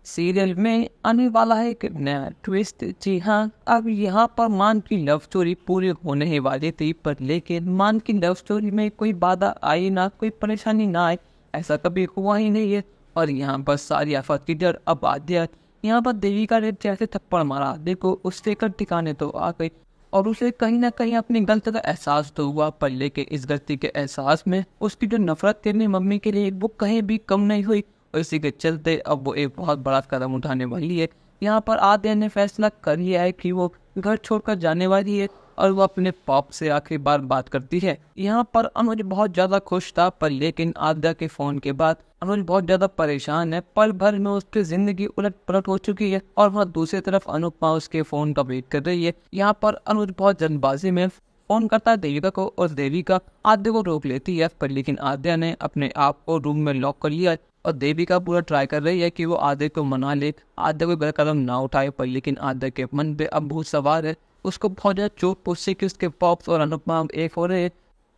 Serial में आने वाला है एक नया ट्विस्ट। जी हाँ, अब यहाँ पर मान की लव स्टोरी पूरी होने ही वाली थी, पर लेकिन मान की लव स्टोरी में कोई बाधा आई ना, कोई परेशानी ना आए, ऐसा कभी हुआ ही नहीं है। और यहाँ पर सारी आफत की जड़ अब आद्या, यहाँ पर देविका ने जैसे थप्पड़ मारा, देखो उससे कर ठिकाने तो आ गई। और उसे कहीं ना कहीं अपनी गलती का एहसास तो हुआ, पर लेकिन इस गलती के एहसास में उसकी जो नफरत थी अपनी मम्मी के लिए, वो कहीं भी कम नहीं हुई। और इसी के चलते अब वो एक बहुत बड़ा कदम उठाने वाली है। यहाँ पर आद्या ने फैसला कर लिया है कि वो घर छोड़कर जाने वाली है, और वो अपने पॉप से आखिरी बार बात करती है। यहाँ पर अनुज बहुत ज्यादा खुश था, पर लेकिन आद्या के फोन के बाद अनुज बहुत ज्यादा परेशान है। पल भर में उसकी जिंदगी उलट पलट हो चुकी है, और वह दूसरी तरफ अनुपमा उसके फोन का वेट कर रही है। यहाँ पर अनुज बहुत जल्दबाजी में फोन करता है देविका को, और देविका आद्या को रोक लेती है, पर लेकिन आद्या ने अपने आप को रूम में लॉक कर लिया है। और देविका पूरा ट्राई कर रही है कि वो आद्या को मना ले, आद्या कोई गलत कदम ना उठाए, पर लेकिन आद्या के मन पे अब भूत सवार है। उसको बहुत ज्यादा चोट पहुंची कि उसके पॉप्स और अनुपमा एक हो रहे हैं,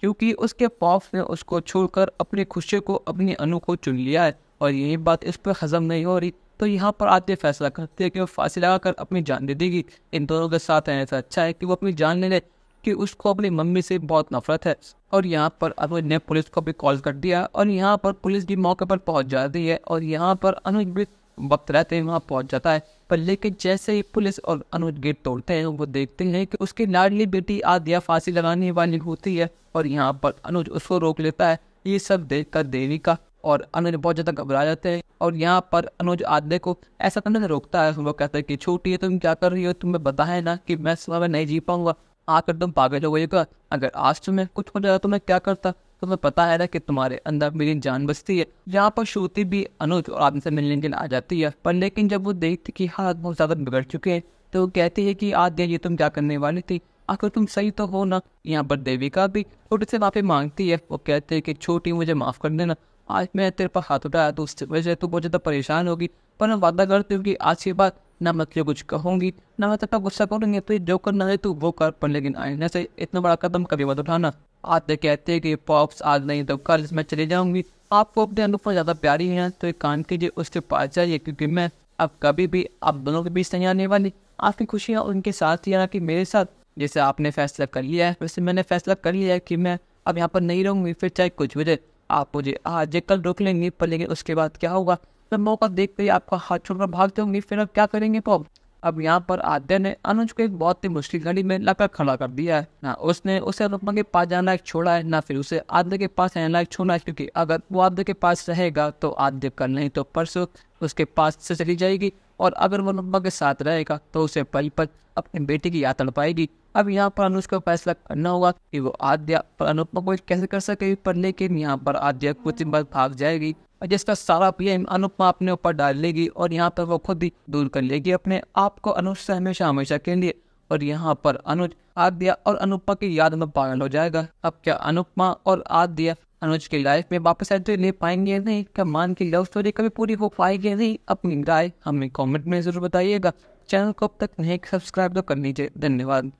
क्योंकि उसके पॉप्स ने उसको छोड़कर अपनी खुशी को, अपनी अनु को चुन लिया है। और यही बात इस पर हजम नहीं हो रही, तो यहाँ पर आद्या फैसला करती है कि वो फांसी लगाकर अपनी जान दे देगी। इन दोनों के साथ रहने से अच्छा है कि वो अपनी जान ले ले, कि उसको अपनी मम्मी से बहुत नफरत है। और यहाँ पर अनुज ने पुलिस को भी कॉल कर दिया, और यहाँ पर पुलिस भी मौके पर पहुंच जाती है, और यहाँ पर अनुज भी वक्त रहते हैं वहाँ पहुंच जाता है। पर लेकिन जैसे ही पुलिस और अनुज गेट तोड़ते हैं, वो देखते हैं कि उसकी लाडली बेटी आद्या फांसी लगाने वाली होती है, और यहाँ पर अनुज उसको रोक लेता है। ये सब देखकर देविका और अनुज बहुत ज्यादा घबरा जाते हैं, और यहाँ पर अनुज आद्या को ऐसा करने से रोकता है। वो कहता है कि छोटी है, तुम क्या कर रही हो, तुम्हें पता है ना कि मैं समय में नहीं जी पाऊंगा, आकर तुम पागल हो गई। अगर आज तुम्हें कुछ हो जाता तो मैं क्या करता, तुम्हें पता है ना कि तुम्हारे अंदर मेरी जान बसती है। यहाँ पर श्रुति भी अनुज और आदमी से मिलने के लिए आ जाती है, पर लेकिन जब वो देखती कि हाथ बहुत ज्यादा बिगड़ चुके हैं, तो वो कहती है कि आद्या ये तुम क्या करने वाली थी, आखिर तुम सही तो हो ना। यहाँ पर देविका भी छोटे से माफी मांगती है। वो कहते हैं कि छोटी मुझे माफ कर देना, आज मैं तेरे पर हाथ उठाया तो उससे वजह से तू बहुत ज्यादा परेशान होगी, पर मैं वादा करती हूँ कि आज के बाद ना मैं तुझे कुछ कहूंगी, ना मैं तेरे पर गुस्सा करूंगी, तो जो करना है तू वो कर, पर लेकिन आईने से इतना बड़ा कदम कभी मत उठाना। आते कहते हैं कि पॉप्स आज नहीं तो कल मैं चली जाऊंगी, आपको अपने अनुपमा ज्यादा प्यारी है तो एक काम कीजिए, उसके पास जाइए, क्योंकि मैं अब कभी भी आप दोनों के बीच नहीं आने वाली। आपकी खुशियाँ उनके साथ ही आना कि मेरे साथ। जैसे आपने फैसला कर लिया है, वैसे मैंने फैसला कर लिया है कि मैं अब यहाँ पर नहीं रहूंगी, फिर चाहे कुछ वजह आप मुझे आज या कल रोक लेंगे, पर लेकिन उसके बाद क्या होगा, मैं मौका देखते ही आपका हाथ छोड़कर भाग जाऊंगी, फिर अब क्या करेंगे पॉप। अब यहाँ पर आद्या ने अनुज को एक बहुत ही मुश्किल घड़ी में लाकर खड़ा कर दिया है। ना उसने उसे अनुपमा के पास जाना लायक छोड़ा है, ना फिर उसे आद्या के पास रहने लायक छोड़ा है, क्योंकि अगर वो आद्या के पास रहेगा तो आद्या कल नहीं तो परसों उसके पास से चली जाएगी, और अगर वो अनुपमा के साथ रहेगा तो उसे पल पल अपनी बेटी की याद तड़पाएगी। अब यहाँ पर अनुज को फैसला करना होगा कि वो आद्या और अनुपमा को कैसे कर सकेगी, पर लेकिन यहाँ पर आद्या कुछ दिन बाद भाग जाएगी, और जिसका सारा ब्लेम अनुपमा अपने ऊपर डाल लेगी, और यहाँ पर वो खुद ही दूर कर लेगी अपने आप को अनुज से हमेशा हमेशा के लिए। और यहाँ पर अनुज आद्या और अनुपमा की याद में पागल हो जाएगा। अब क्या अनुपमा और आद्या अनुज की लाइफ में वापस एंट्री ले पाएंगे नहीं, क्या मान की लव स्टोरी कभी पूरी हो पाएगी नहीं? अपनी राय हमें कमेंट में जरूर बताइएगा। चैनल को अब तक नहीं सब्सक्राइब तो कर लीजिए। धन्यवाद।